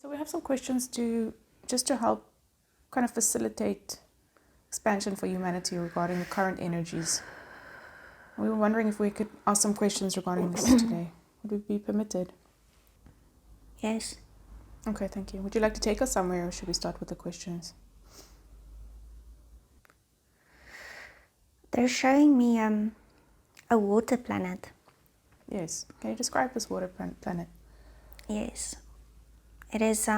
So we have some questions just to help kind of facilitate expansion for humanity regarding the current energies. We were wondering if we could ask some questions regarding this today. Would we be permitted? Yes. Okay, thank you. Would you like to take us somewhere, or should we start with the questions? They're showing me a water planet. Yes. Can you describe this water planet? Yes. It is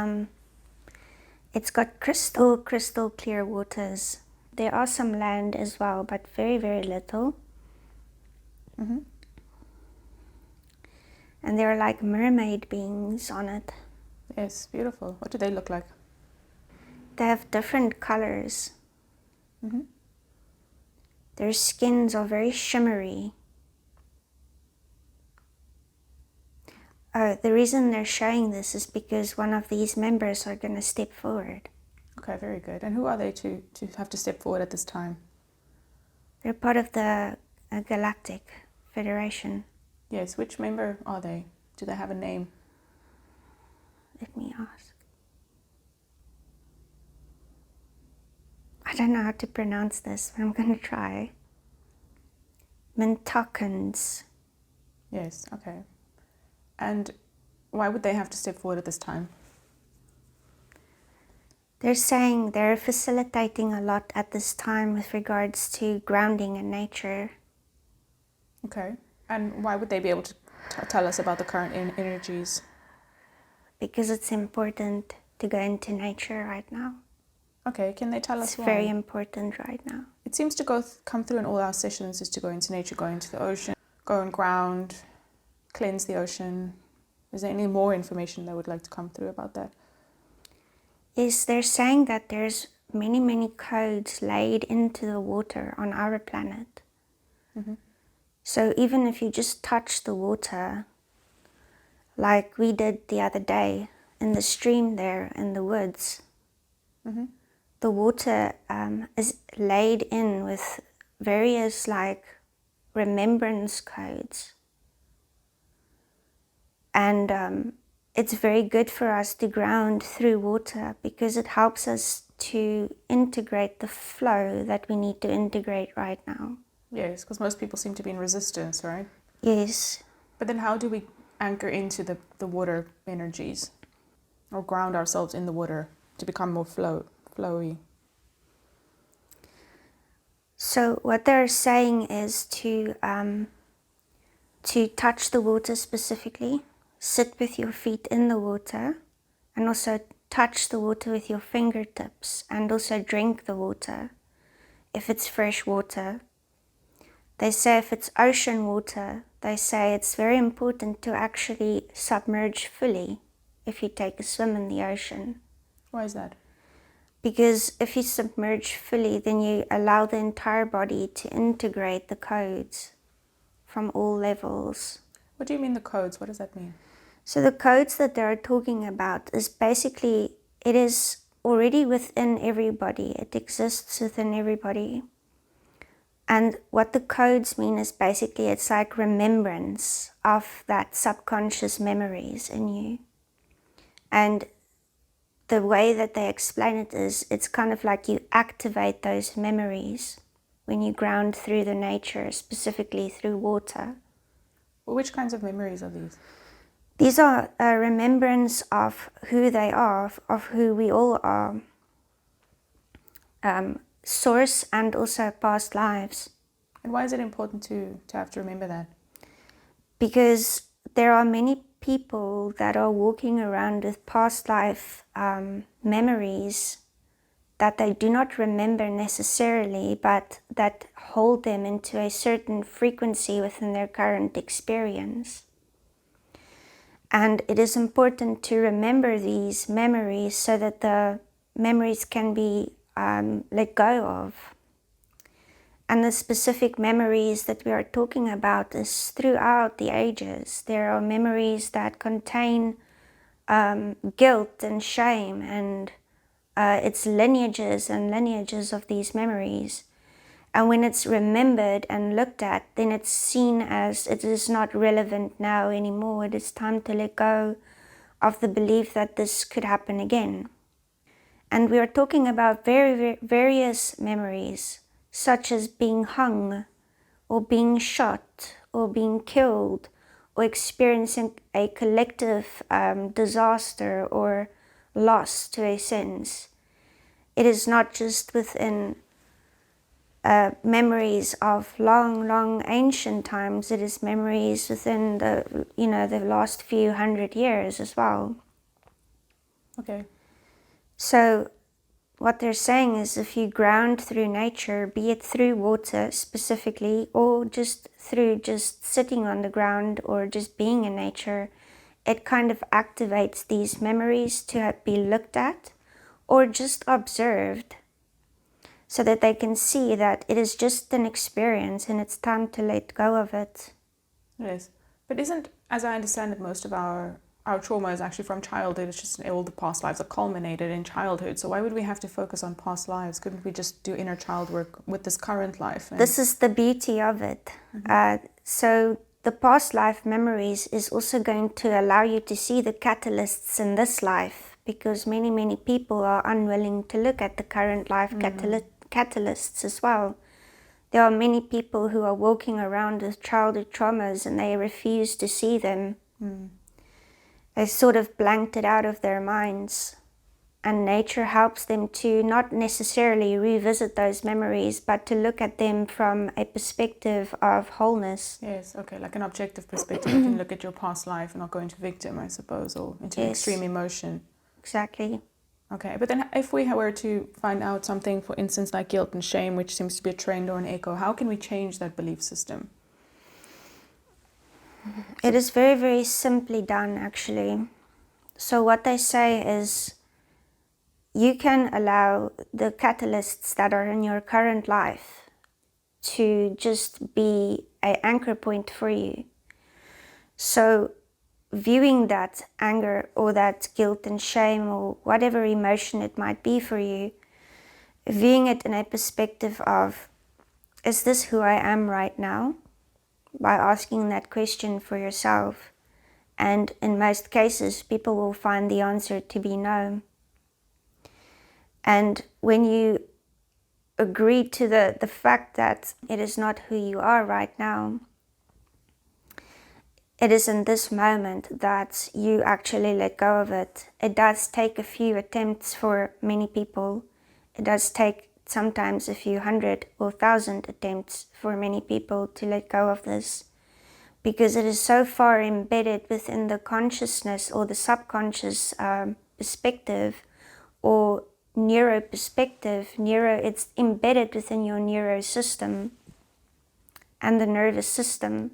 it's got crystal clear waters. There are some land as well, but very, very little. Mm-hmm. And there are like mermaid beings on it. Yes, beautiful. What do they look like? They have different colors. Mm-hmm. Their skins are very shimmery. The reason they're showing this is because one of these members are going to step forward. Okay, very good. And who are they to have to step forward at this time? They're part of the Galactic Federation. Yes, which member are they? Do they have a name? Let me ask. I don't know how to pronounce this, but I'm going to try. Mintakans. Yes, okay. And why would they have to step forward at this time? They're saying they're facilitating a lot at this time with regards to grounding in nature. Okay. And why would they be able to tell us about the current energies? Because it's important to go into nature right now. Okay, can they tell us It's why? very important right now. It seems to come through in all our sessions is to go into nature, go into the ocean, go on ground, cleanse the ocean. Is there any more information that would like to come through about that? Yes, they're saying that there's many codes laid into the water on our planet. Mm-hmm. So even if you just touch the water, like we did the other day in the stream there in the woods, Mm-hmm. the water is laid in with various like remembrance codes. And it's very good for us to ground through water because it helps us to integrate the flow that we need to integrate right now. Yes, because most people seem to be in resistance, right? Yes. But then how do we anchor into the water energies or ground ourselves in the water to become more flowy? So what they're saying is to touch the water specifically, sit with your feet in the water, and also touch the water with your fingertips, and also drink the water if it's fresh water. They say if it's ocean water, they say it's very important to actually submerge fully if you take a swim in the ocean. Why is that? Because if you submerge fully, then you allow the entire body to integrate the codes from all levels. What do you mean the codes? What does that mean? So the codes that they're talking about is basically, it is already within everybody. It exists within everybody. And what the codes mean is basically it's like remembrance of that subconscious memories in you. And the way that they explain it is it's kind of like you activate those memories when you ground through the nature, specifically through water. Well, which kinds of memories are these? These are a remembrance of who they are, of who we all are, source and also past lives. And why is it important to have to remember that? Because there are many people that are walking around with past life memories that they do not remember necessarily, but that hold them into a certain frequency within their current experience. And it is important to remember these memories so that the memories can be let go of. And the specific memories that we are talking about is throughout the ages. There are memories that contain guilt and shame, and it's lineages and lineages of these memories. And when it's remembered and looked at, then it's seen as it is not relevant now anymore. It is time to let go of the belief that this could happen again. And we are talking about various memories, such as being hung, or being shot, or being killed, or experiencing a collective disaster or loss to a sense. It is not just within memories of long ancient times. It is memories within the last few hundred years as well. Okay. So what they're saying is, if you ground through nature, be it through water specifically, or just through just sitting on the ground or just being in nature, it kind of activates these memories to be looked at or just observed, so that they can see that it is just an experience and it's time to let go of it. Yes. But isn't, as I understand it, most of our trauma is actually from childhood. It's just all the past lives are culminated in childhood. So why would we have to focus on past lives? Couldn't we just do inner child work with this current life? This is the beauty of it. So the past life memories is also going to allow you to see the catalysts in this life, because many people are unwilling to look at the current life catalysts as well. There are many people who are walking around with childhood traumas and they refuse to see them. They sort of blanked it out of their minds. And nature helps them to not necessarily revisit those memories, but to look at them from a perspective of wholeness. Yes, okay, like an objective perspective. You can look at your past life and not go into victim, I suppose, or into extreme emotion. Exactly. Okay, but then if we were to find out something, for instance, like guilt and shame, which seems to be a trend or an echo, how can we change that belief system? It is very simply done, actually. So what they say is, you can allow the catalysts that are in your current life to just be an anchor point for you. So viewing that anger or that guilt and shame or whatever emotion it might be for you, viewing it in a perspective of, is this who I am right now? By asking that question for yourself. And in most cases, people will find the answer to be no. And when you agree to the fact that it is not who you are right now, it is in this moment that you actually let go of it. It does take a few attempts for many people. It does take sometimes a few hundred or thousand attempts for many people to let go of this, because it is so far embedded within the consciousness or the subconscious perspective or neuro perspective. It's embedded within your neuro system and the nervous system.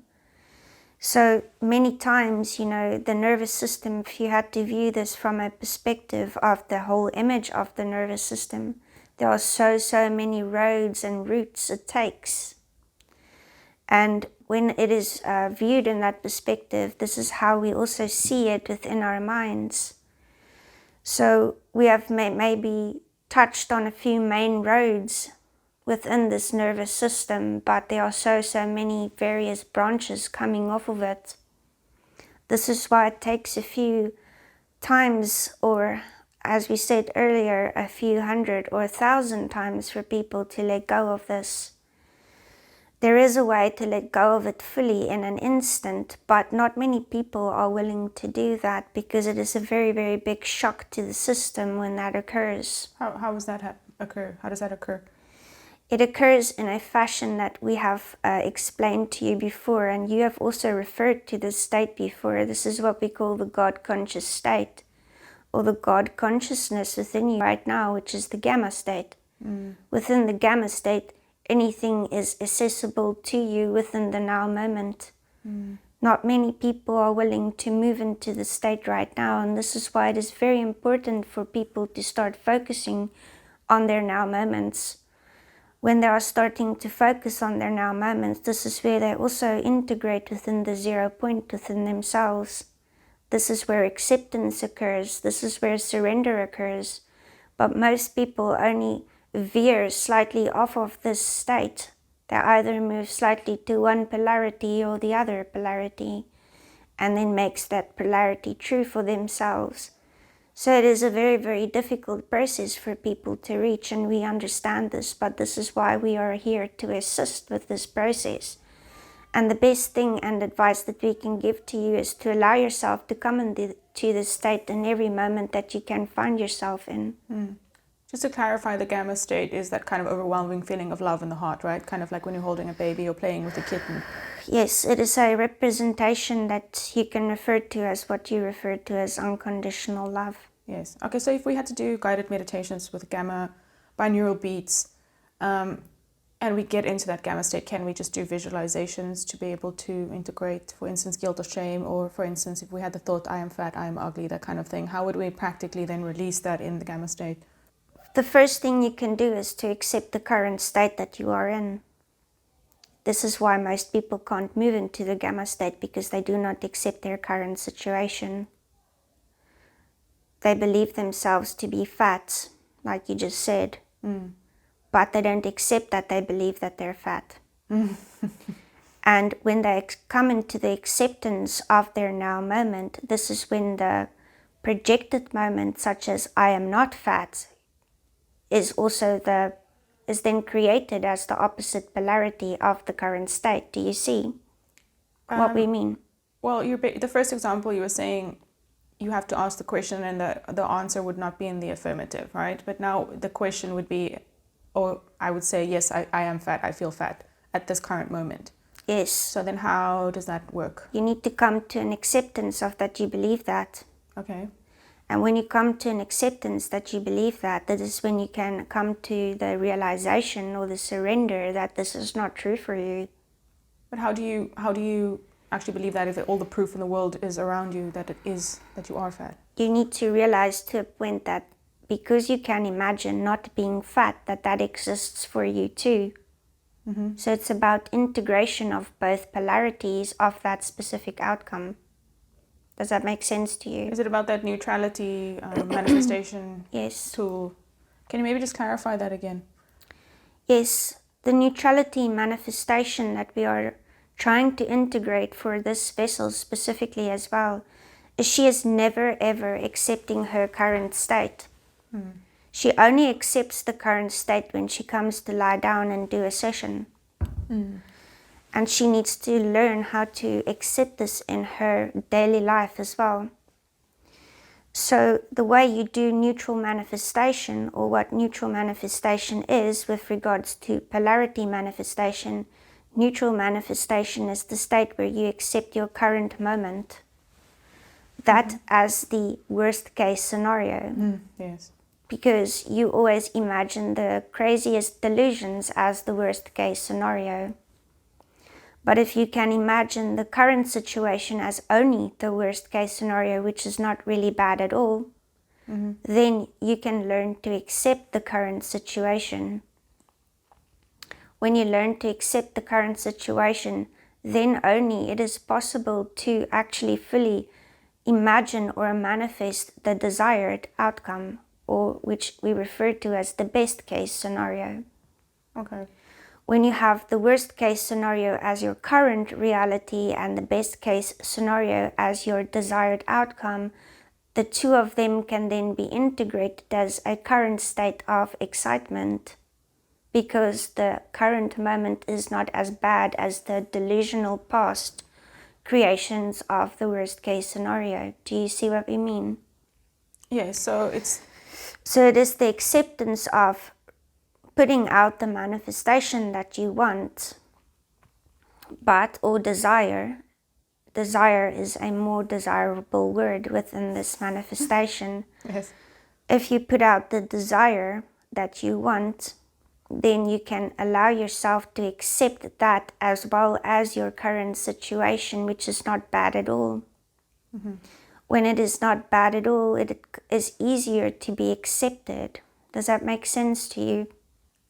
So many times, the nervous system, if you had to view this from a perspective of the whole image of the nervous system, there are so many roads and routes it takes. And when it is viewed in that perspective, this is how we also see it within our minds. So we have maybe touched on a few main roads within this nervous system, but there are so many various branches coming off of it. This is why it takes a few times, or as we said earlier, a few hundred or 1,000 times for people to let go of this. There is a way to let go of it fully in an instant, but not many people are willing to do that, because it is a very big shock to the system when that occurs. How does that occur? How does that occur? It occurs in a fashion that we have explained to you before, and you have also referred to this state before. This is what we call the God-conscious state, or the God consciousness within you right now, which is the gamma state. Within the gamma state, anything is accessible to you within the now moment. Not many people are willing to move into the state right now, and this is why it is very important for people to start focusing on their now moments. When they are starting to focus on their now moments, this is where they also integrate within the 0 point within themselves. This is where acceptance occurs. This is where surrender occurs. But most people only veer slightly off of this state. They either move slightly to one polarity or the other polarity. and then makes that polarity true for themselves. So it is a very, very difficult process for people to reach, and we understand this, but this is why we are here to assist with this process. And the best thing and advice that we can give to you is to allow yourself to come into this state in every moment that you can find yourself in. Just to clarify, the gamma state is that kind of overwhelming feeling of love in the heart, right? Kind of like when you're holding a baby or playing with a kitten. Yes, it is a representation that you can refer to as what you refer to as unconditional love. Yes. Okay, so if we had to do guided meditations with gamma binaural beats, and we get into that gamma state, can we just do visualizations to be able to integrate, for instance, guilt or shame, or for instance, if we had the thought, I am fat, I am ugly, that kind of thing, how would we practically then release that in the gamma state? The first thing you can do is to accept the current state that you are in. This is why most people can't move into the gamma state, because they do not accept their current situation. They believe themselves to be fat, like you just said, but they don't accept that they believe that they're fat. And when they come into the acceptance of their now moment, this is when the projected moment, such as I am not fat, is then created as the opposite polarity of the current state. Do you see what we mean? Well, the first example you were saying, you have to ask the question and the answer would not be in the affirmative, right? But now the question would be, or I would say, yes, I am fat, I feel fat at this current moment. Yes. So then how does that work? You need to come to an acceptance of that you believe that. Okay. And when you come to an acceptance that you believe that, that is when you can come to the realization or the surrender that this is not true for you. But how do you actually believe that if all the proof in the world is around you that you are fat? You need to realize to a point that because you can imagine not being fat, that exists for you too. So it's about integration of both polarities of that specific outcome. Does that make sense to you? Is it about that neutrality manifestation Yes. tool? Can you maybe just clarify that again? Yes, the neutrality manifestation that we are trying to integrate for this vessel specifically as well is she is never ever accepting her current state. She only accepts the current state when she comes to lie down and do a session. And she needs to learn how to accept this in her daily life as well. So the way you do neutral manifestation, or what neutral manifestation is with regards to polarity manifestation, neutral manifestation is the state where you accept your current moment. That as the worst case scenario. Yes. Because you always imagine the craziest delusions as the worst case scenario. But if you can imagine the current situation as only the worst case scenario, which is not really bad at all, then you can learn to accept the current situation. When you learn to accept the current situation, then only it is possible to actually fully imagine or manifest the desired outcome, or which we refer to as the best case scenario. Okay. When you have the worst case scenario as your current reality and the best case scenario as your desired outcome, the two of them can then be integrated as a current state of excitement, because the current moment is not as bad as the delusional past creations of the worst case scenario. Do you see what we mean? Yes, so it is the acceptance of putting out the manifestation that you want, or desire. Desire is a more desirable word within this manifestation. Yes. If you put out the desire that you want, then you can allow yourself to accept that as well as your current situation, which is not bad at all. When it is not bad at all, it is easier to be accepted. Does that make sense to you?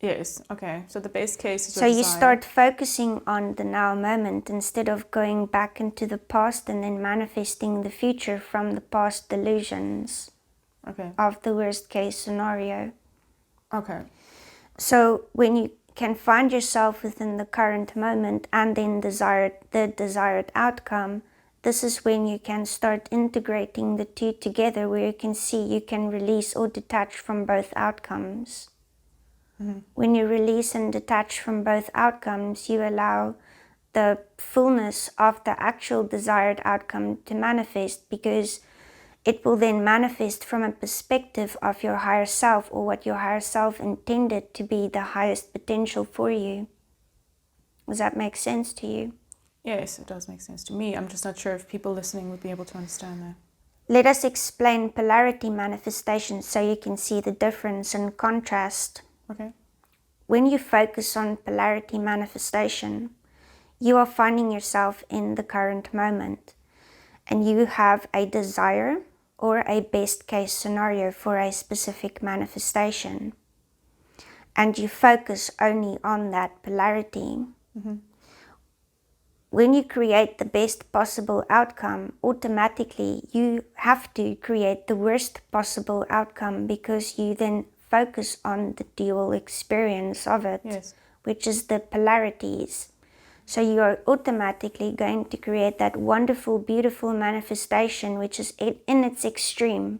Yes, okay. So the base case is So you start focusing on the now moment instead of going back into the past and then manifesting the future from the past delusions of the worst case scenario. Okay. So when you can find yourself within the current moment and then the desired outcome, this is when you can start integrating the two together, where you can see you can release or detach from both outcomes. When you release and detach from both outcomes, you allow the fullness of the actual desired outcome to manifest, because it will then manifest from a perspective of your higher self, or what your higher self intended to be the highest potential for you. Does that make sense to you? Yes, it does make sense to me. I'm just not sure if people listening would be able to understand that. Let us explain polarity manifestation so you can see the difference and contrast. Okay. When you focus on polarity manifestation, you are finding yourself in the current moment, and you have a desire or a best case scenario for a specific manifestation, and you focus only on that polarity. When you create the best possible outcome, automatically you have to create the worst possible outcome, because you then focus on the dual experience of it, Yes. which is the polarities. So you are automatically going to create that wonderful, beautiful manifestation, which is in its extreme.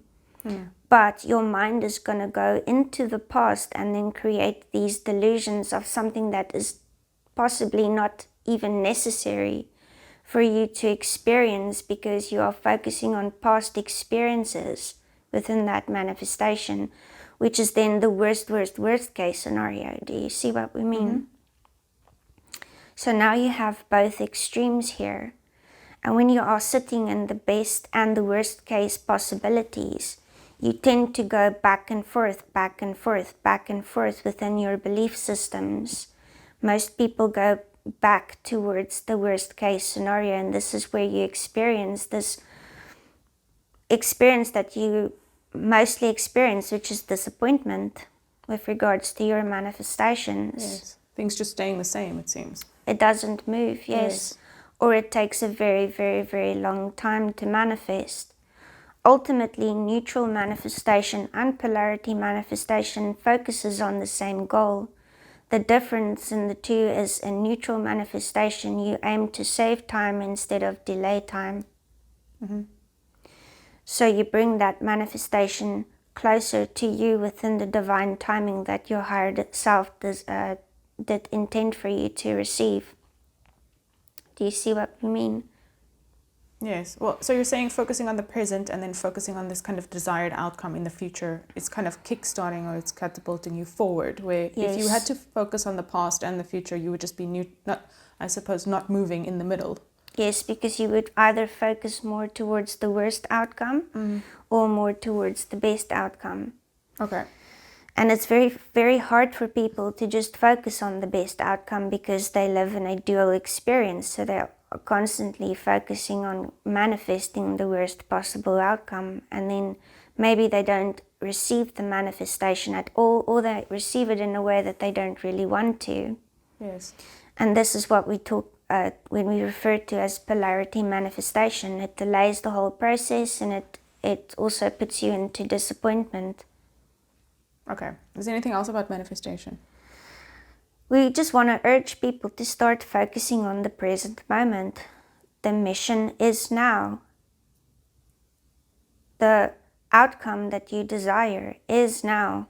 But your mind is going to go into the past and then create these delusions of something that is possibly not even necessary for you to experience, because you are focusing on past experiences within that manifestation, which is then the worst case scenario. Do you see what we mean? So now you have both extremes here. And when you are sitting in the best and the worst case possibilities, you tend to go back and forth, back and forth, back and forth within your belief systems. Most people go back towards the worst case scenario, and this is where you experience this experience that you mostly experience, which is disappointment with regards to your manifestations. Yes. Things just staying the same, it seems. It doesn't move, Yes. or it takes a very, very, very long time to manifest. Ultimately, neutral manifestation and polarity manifestation focuses on the same goal. The difference in the two is, in neutral manifestation, you aim to save time instead of delay time. So you bring that manifestation closer to you within the divine timing that your higher self did intend for you to receive. Do you see what we mean? Yes. Well, so you're saying focusing on the present and then focusing on this kind of desired outcome in the future, it's kind of kickstarting, or it's catapulting you forward, where if you had to focus on the past and the future, you would just be not moving in the middle. Yes, because you would either focus more towards the worst outcome or more towards the best outcome. Okay. And it's very, very hard for people to just focus on the best outcome, because they live in a dual experience. So they're constantly focusing on manifesting the worst possible outcome, and then maybe they don't receive the manifestation at all, or they receive it in a way that they don't really want to. Yes. And this is what we talk when we refer to as polarity manifestation. It delays the whole process, and it also puts you into disappointment. Okay. Is there anything else about manifestation? We just want to urge people to start focusing on the present moment. The mission is now. The outcome that you desire is now.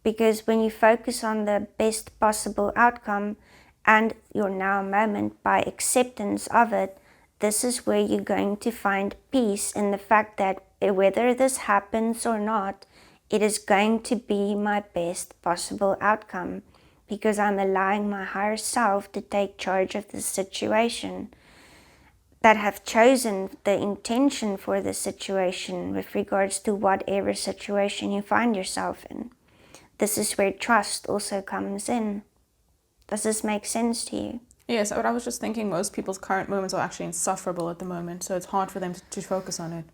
Because when you focus on the best possible outcome and your now moment by acceptance of it, this is where you're going to find peace in the fact that whether this happens or not, it is going to be my best possible outcome, because I'm allowing my higher self to take charge of the situation, that have chosen the intention for the situation with regards to whatever situation you find yourself in. This is where trust also comes in. Does this make sense to you? Yes, but I was just thinking most people's current moments are actually insufferable at the moment, so it's hard for them to focus on it.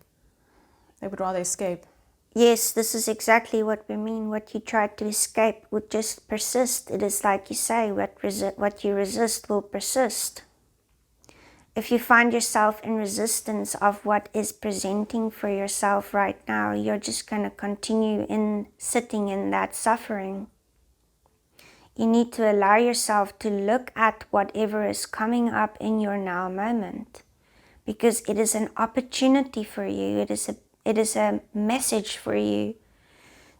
They would rather escape. Yes, this is exactly what we mean. What you try to escape would just persist. It is like you say, what you resist will persist. If you find yourself in resistance of what is presenting for yourself right now, you're just going to continue sitting in that suffering. You need to allow yourself to look at whatever is coming up in your now moment, because it is an opportunity for you. It is a message for you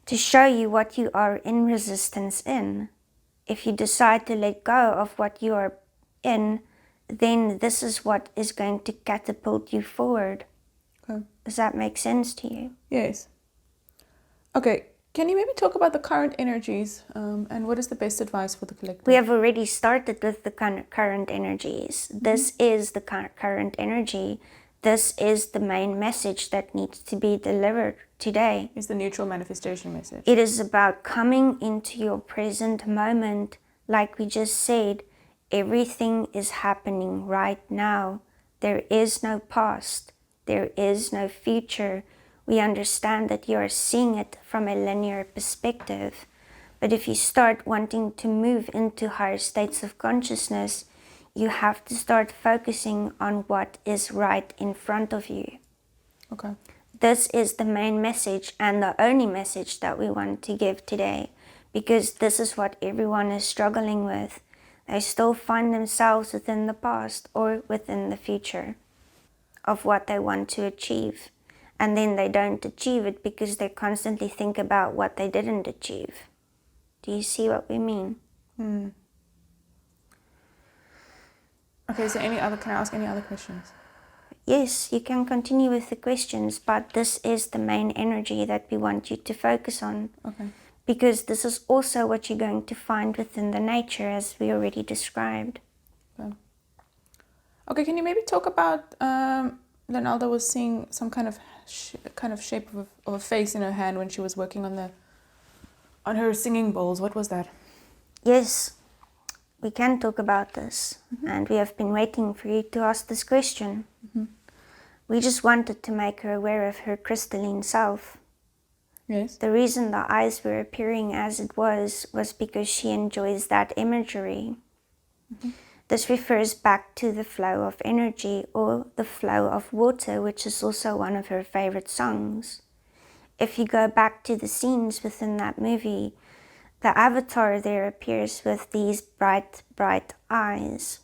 to show you what you are in resistance in. If you decide to let go of what you are in, then this is what is going to catapult you forward. Okay. Does that make sense to you? Yes. Okay, can you maybe talk about the current energies and what is the best advice for the collective? We have already started with the current energies. This is the current energy. This is the main message that needs to be delivered today. Is the neutral manifestation message. It is about coming into your present moment. Like we just said, everything is happening right now. There is no past. There is no future. We understand that you are seeing it from a linear perspective. But if you start wanting to move into higher states of consciousness, you have to start focusing on what is right in front of you. Okay. This is the main message and the only message that we want to give today, because this is what everyone is struggling with. They still find themselves within the past or within the future of what they want to achieve. And then they don't achieve it because they constantly think about what they didn't achieve. Do you see what we mean? Okay, so can I ask any other questions? Yes, you can continue with the questions, but this is the main energy that we want you to focus on. Okay. Because this is also what you're going to find within the nature, as we already described. Okay, can you maybe talk about Linalda was seeing some kind of shape of a face in her hand when she was working on her singing bowls. What was that? Yes, we can talk about this, and we have been waiting for you to ask this question. We just wanted to make her aware of her crystalline self. Yes. The reason the eyes were appearing as it was because she enjoys that imagery. This refers back to the flow of energy or the flow of water, which is also one of her favorite songs. If you go back to the scenes within that movie, the avatar there appears with these bright, bright eyes.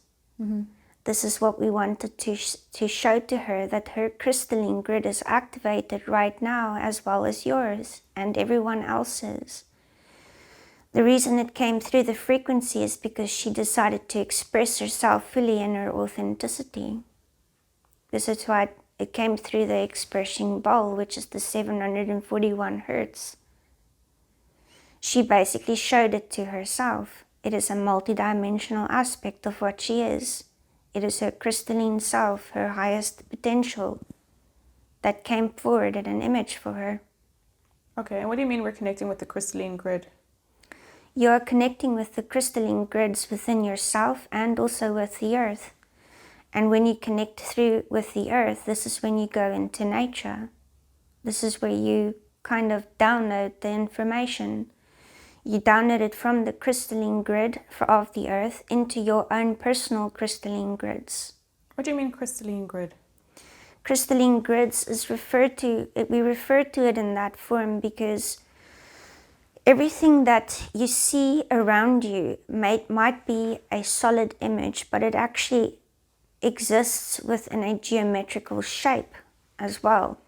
This is what we wanted to show to her, that her crystalline grid is activated right now, as well as yours and everyone else's. The reason it came through the frequency is because she decided to express herself fully in her authenticity. This is why it came through the expressing bowl, which is the 741 hertz. She basically showed it to herself. It is a multidimensional aspect of what she is. It is her crystalline self, her highest potential, that came forward in an image for her. Okay, and what do you mean we're connecting with the crystalline grid? You are connecting with the crystalline grids within yourself and also with the earth. And when you connect through with the earth, this is when you go into nature. This is where you kind of download the information. You download it from the crystalline grid of the earth into your own personal crystalline grids. What do you mean crystalline grid? Crystalline grids is we refer to it in that form because everything that you see around you might be a solid image, but it actually exists within a geometrical shape as well.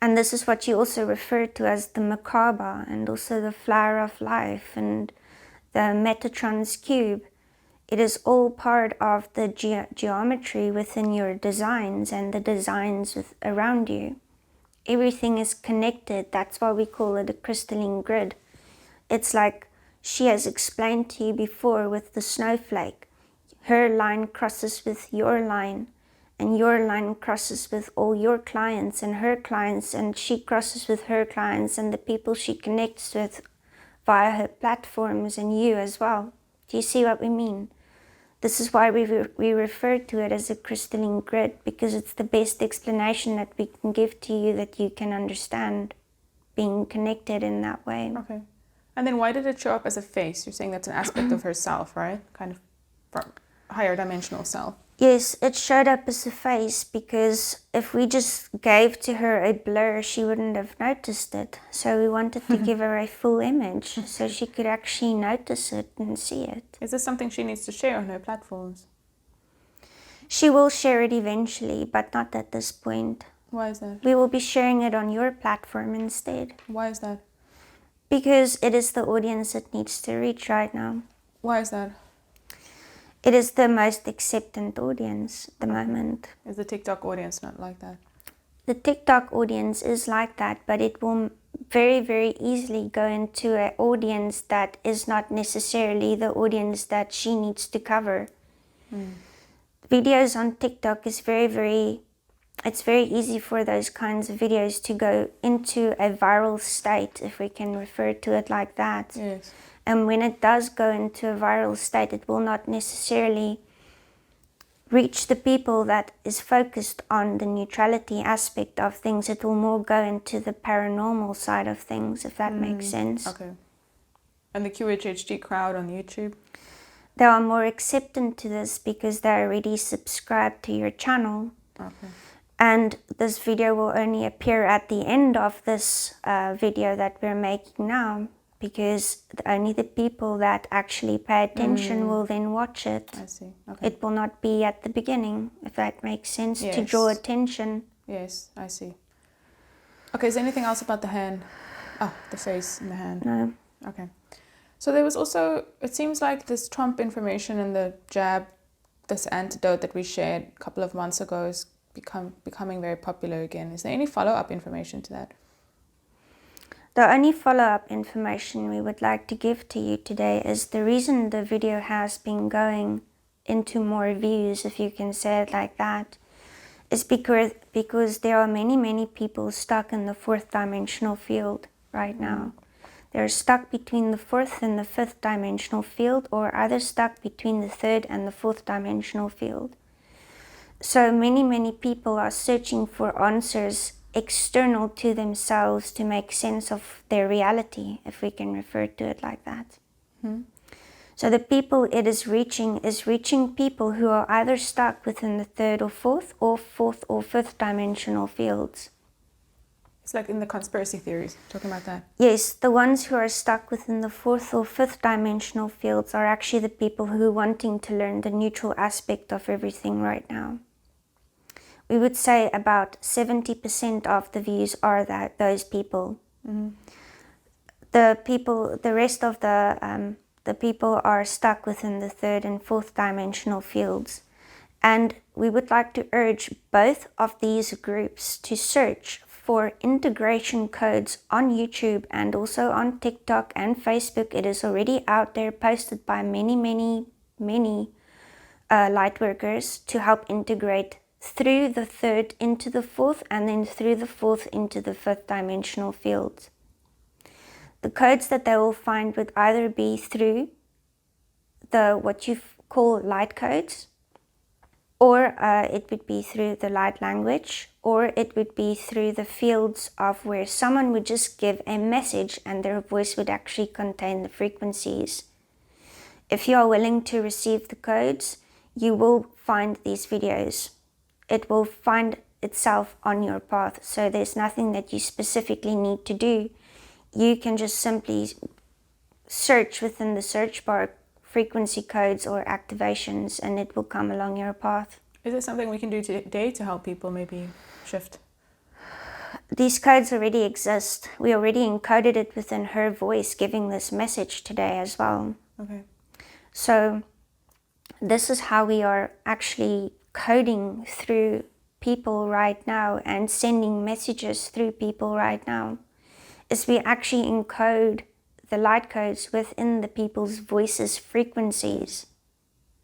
And this is what you also refer to as the macabre, and also the flower of life and the Metatron's cube. It is all part of the geometry within your designs and the designs around you. Everything is connected. That's why we call it a crystalline grid. It's like she has explained to you before with the snowflake. Her line crosses with your line, and your line crosses with all your clients and her clients, and she crosses with her clients and the people she connects with via her platforms, and you as well. Do you see what we mean? This is why we refer to it as a crystalline grid, because it's the best explanation that we can give to you that you can understand, being connected in that way. Okay. And then why did it show up as a face? You're saying that's an aspect of herself, right? Kind of from higher dimensional self. Yes, it showed up as a face because if we just gave to her a blur, she wouldn't have noticed it. So we wanted to give her a full image so she could actually notice it and see it. Is this something she needs to share on her platforms? She will share it eventually, but not at this point. Why is that? We will be sharing it on your platform instead. Why is that? Because it is the audience it needs to reach right now. Why is that? It is the most acceptant audience at the moment. Is the TikTok audience not like that? The TikTok audience is like that, but it will very, very easily go into an audience that is not necessarily the audience that she needs to cover. Videos on TikTok is it's very easy for those kinds of videos to go into a viral state, if we can refer to it like that. Yes. And when it does go into a viral state, it will not necessarily reach the people that is focused on the neutrality aspect of things. It will more go into the paranormal side of things, if that makes sense. Okay. And the QHHT crowd on YouTube? They are more acceptant to this because they're already subscribed to your channel. Okay. And this video will only appear at the end of this video that we're making now, because only the people that actually pay attention will then watch it. I see. Okay. It will not be at the beginning, if that makes sense, to Yes. draw attention. Yes, I see. Okay, is there anything else about the hand? Oh, the face and the hand. No. Okay. So there was also, it seems like this Trump information and the jab, this antidote that we shared a couple of months ago is becoming very popular again. Is there any follow-up information to that? The only follow-up information we would like to give to you today is the reason the video has been going into more views, if you can say it like that, is because there are many people stuck in the fourth dimensional field right now. They're stuck between the fourth and the fifth dimensional field, or either stuck between the third and the fourth dimensional field. So many people are searching for answers external to themselves to make sense of their reality, if we can refer to it like that. So the people it is reaching people who are either stuck within the third or fourth or fifth dimensional fields. It's like in the conspiracy theories, talking about that. Yes, the ones who are stuck within the fourth or fifth dimensional fields are actually the people who are wanting to learn the neutral aspect of everything right now. We would say about 70% of the views are those people. The rest of the people are stuck within the third and fourth dimensional fields. And we would like to urge both of these groups to search for integration codes on YouTube and also on TikTok and Facebook. It is already out there, posted by many light workers to help integrate through the third into the fourth, and then through the fourth into the fifth dimensional field. The codes that they will find would either be through what you call light codes, or it would be through the light language, or it would be through the fields of where someone would just give a message and their voice would actually contain the frequencies. If you are willing to receive the codes, you will find these videos. It will find itself on your path, so there's nothing that you specifically need to do. You can just simply search within the search bar frequency codes or activations, and it will come along your path. Is there something we can do today to help people maybe shift? These codes already exist. We already encoded it within her voice, giving this message today as well. Okay. So this is how we are actually coding through people right now and sending messages through people right now. Is we actually encode the light codes within the people's voices frequencies.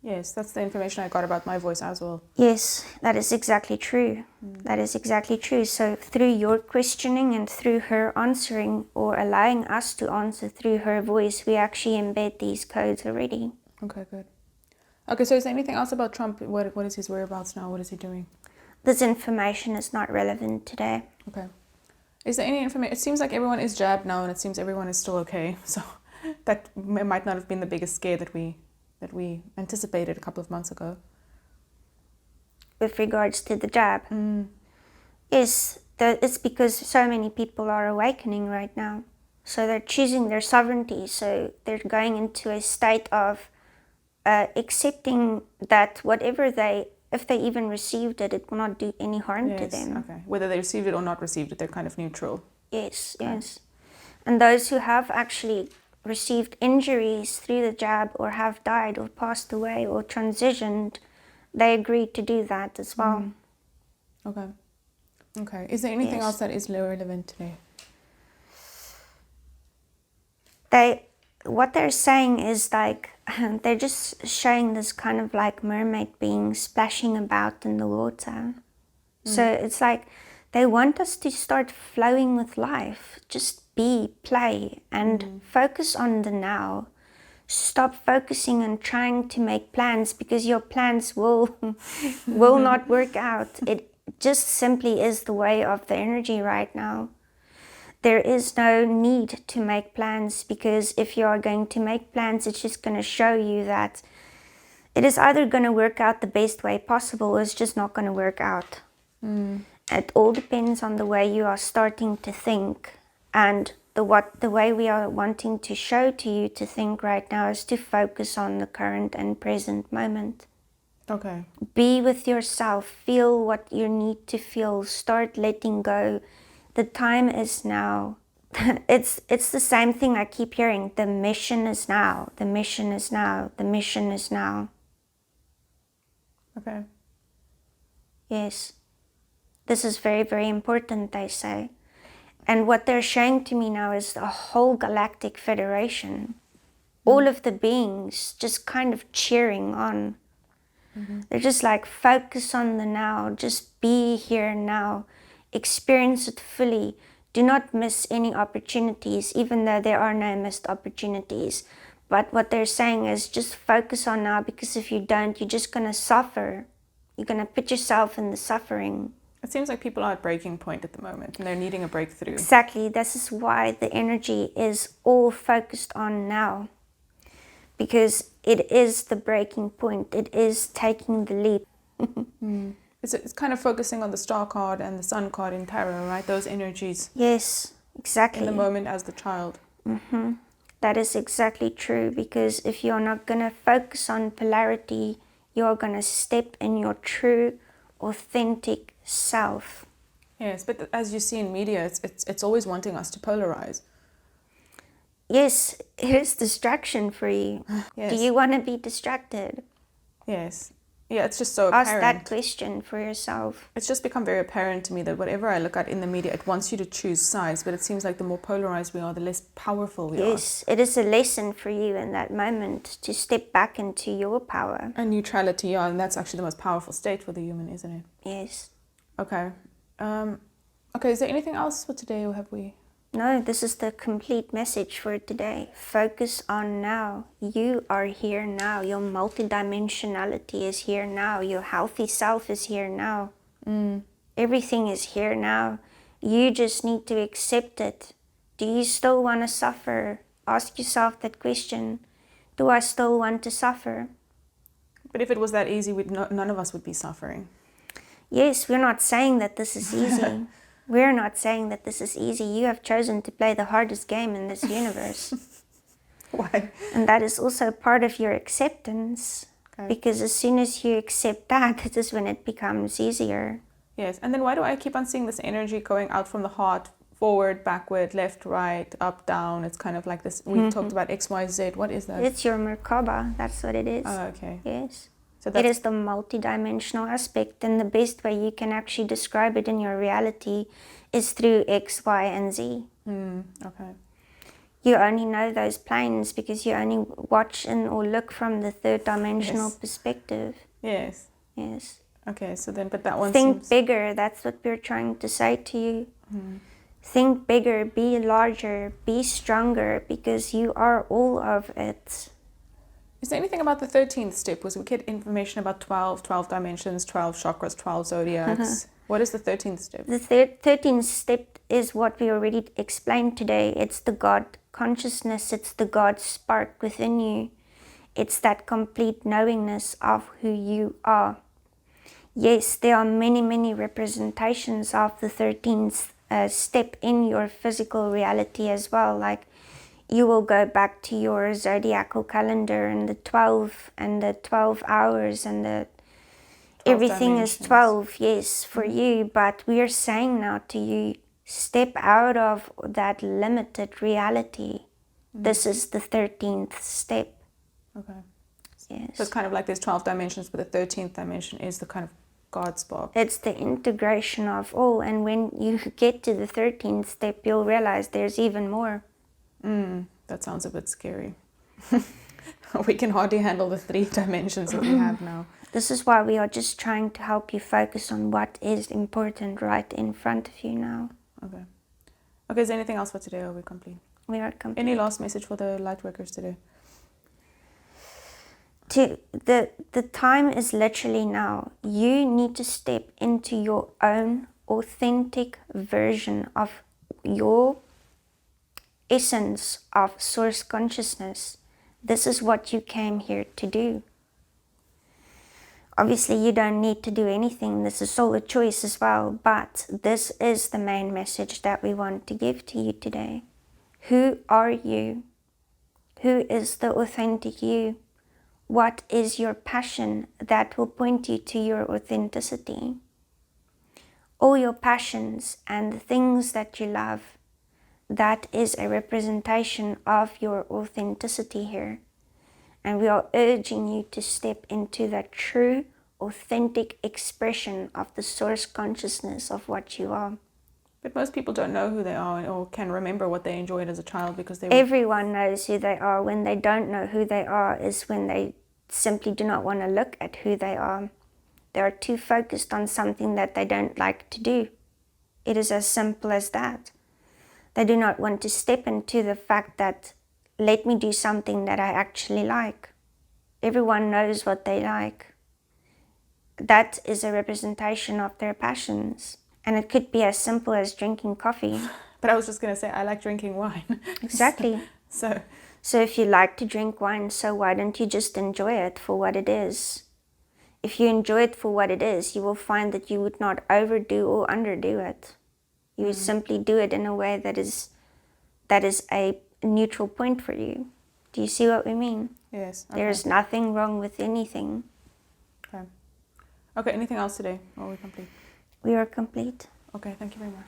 Yes, that's the information I got about my voice as well. Yes, that is exactly true. That is exactly true. So through your questioning and through her answering, or allowing us to answer through her voice, we actually embed these codes already. Okay, good. Okay, so is there anything else about Trump? What is his whereabouts now? What is he doing? This information is not relevant today. Okay. Is there any information? It seems like everyone is jabbed now, and it seems everyone is still okay. So that might not have been the biggest scare that we anticipated a couple of months ago. With regards to the jab, yes, it's because so many people are awakening right now. So they're choosing their sovereignty. So they're going into a state of accepting that whatever they if they even received it, it will not do any harm to them. Okay. Whether they received it or not received it, they're kind of neutral. Yes, yes. And those who have actually received injuries through the jab or have died or passed away or transitioned, they agreed to do that as well. Okay. Okay. Is there anything else that is relevant today? What they're saying is like, they're just showing this kind of like mermaid being splashing about in the water. So it's like they want us to start flowing with life. Just be, play, and focus on the now. Stop focusing and trying to make plans, because your plans will not work out. It just simply is the way of the energy right now. There is no need to make plans, because if you are going to make plans, it's just going to show you that it is either going to work out the best way possible or it's just not going to work out. It all depends on the way you are starting to think, and the way we are wanting to show to you to think right now is to focus on the current and present moment. Okay. Be with yourself, feel what you need to feel, start letting go. The time is now. It's the same thing I keep hearing. The mission is now. The mission is now. The mission is now. Okay. Yes. This is very, very important, they say. And what they're showing to me now is the whole galactic federation. All of the beings just kind of cheering on. They're just like, focus on the now. Just be here now. Experience it fully. Do not miss any opportunities, even though there are no missed opportunities. But what they're saying is just focus on now, because if you don't, you're just going to suffer. You're going to put yourself in the suffering. It seems like people are at breaking point at the moment and they're needing a breakthrough. Exactly. This is why the energy is all focused on now. Because it is the breaking point. It is taking the leap. It's kind of focusing on the star card and the sun card in tarot, right? Those energies. Yes, exactly. In the moment as the child. That is exactly true, because if you're not going to focus on polarity, you're going to step in your true, authentic self. Yes, but as you see in media, it's always wanting us to polarize. Yes, it is distraction for you. Yes. Do you want to be distracted? Yes. Yeah, it's just so apparent. Ask that question for yourself. It's just become very apparent to me that whatever I look at in the media, it wants you to choose sides, but it seems like the more polarized we are, the less powerful we are. Yes, it is a lesson for you in that moment to step back into your power. And neutrality, yeah, and that's actually the most powerful state for the human, isn't it? Yes. Okay. Okay, is there anything else for today, or have we? No, this is the complete message for today. Focus on now. You are here now. Your multidimensionality is here now. Your healthy self is here now. Everything is here now. You just need to accept it. Do you still want to suffer? Ask yourself that question. Do I still want to suffer? But if it was that easy, none of us would be suffering. Yes, we're not saying that this is easy. We're not saying that this is easy. You have chosen to play the hardest game in this universe. Why? And that is also part of your acceptance. Okay. Because as soon as you accept that, it is when it becomes easier. Yes, and then why do I keep on seeing this energy going out from the heart, forward, backward, left, right, up, down? It's kind of like this. We talked about X, Y, Z. What is that? It's your Merkaba. That's what it is. Oh, okay. Yes. So It is the multidimensional aspect, and the best way you can actually describe it in your reality is through X, Y, and Z. Okay. You only know those planes because you only watch in or look from the third dimensional perspective. Yes. Yes. Okay, so then, but that one Think seems... bigger. That's what we're trying to say to you. Think bigger, be larger, be stronger, because you are all of it. Is there anything about the 13th step? Was we get information about 12 dimensions, 12 chakras, 12 zodiacs? What is the 13th step? The 13th step is what we already explained today. It's the God consciousness. It's the God spark within you. It's that complete knowingness of who you are. Yes, there are many, many representations of the 13th step in your physical reality as well. Like, you will go back to your zodiacal calendar and the 12 hours and everything is dimensions. 12, yes, for you, but we are saying now to you, step out of that limited reality. This is the 13th step. Okay. Yes. So it's kind of like there's 12 dimensions, but the 13th dimension is the kind of God spark. It's the integration of all, and when you get to the 13th step, you'll realize there's even more. That sounds a bit scary. We can hardly handle the 3 dimensions that we have now. This is why we are just trying to help you focus on what is important right in front of you now. Okay. Okay, is there anything else for today, or are we complete? We are complete. Any last message for the light workers today? The time is literally now. You need to step into your own authentic version of your essence of source consciousness. This is what you came here to do. Obviously, you don't need to do anything. This is all a choice as well. But this is the main message that we want to give to you today. Who are you? Who is the authentic you? What is your passion that will point you to your authenticity? All your passions and the things that you love, that is a representation of your authenticity here. And we are urging you to step into that true, authentic expression of the source consciousness of what you are. But most people don't know who they are or can remember what they enjoyed as a child because they were... Everyone knows who they are. When they don't know who they are is when they simply do not want to look at who they are. They are too focused on something that they don't like to do. It is as simple as that. They do not want to step into the fact that, let me do something that I actually like. Everyone knows what they like. That is a representation of their passions. And it could be as simple as drinking coffee. But I was just going to say, I like drinking wine. Exactly. So if you like to drink wine, so why don't you just enjoy it for what it is? If you enjoy it for what it is, you will find that you would not overdo or underdo it. You would simply do it in a way that is a neutral point for you. Do you see what we mean? Yes. Okay. There is nothing wrong with anything. Okay. Okay, anything else today? Or are we complete? We are complete. Okay, thank you very much.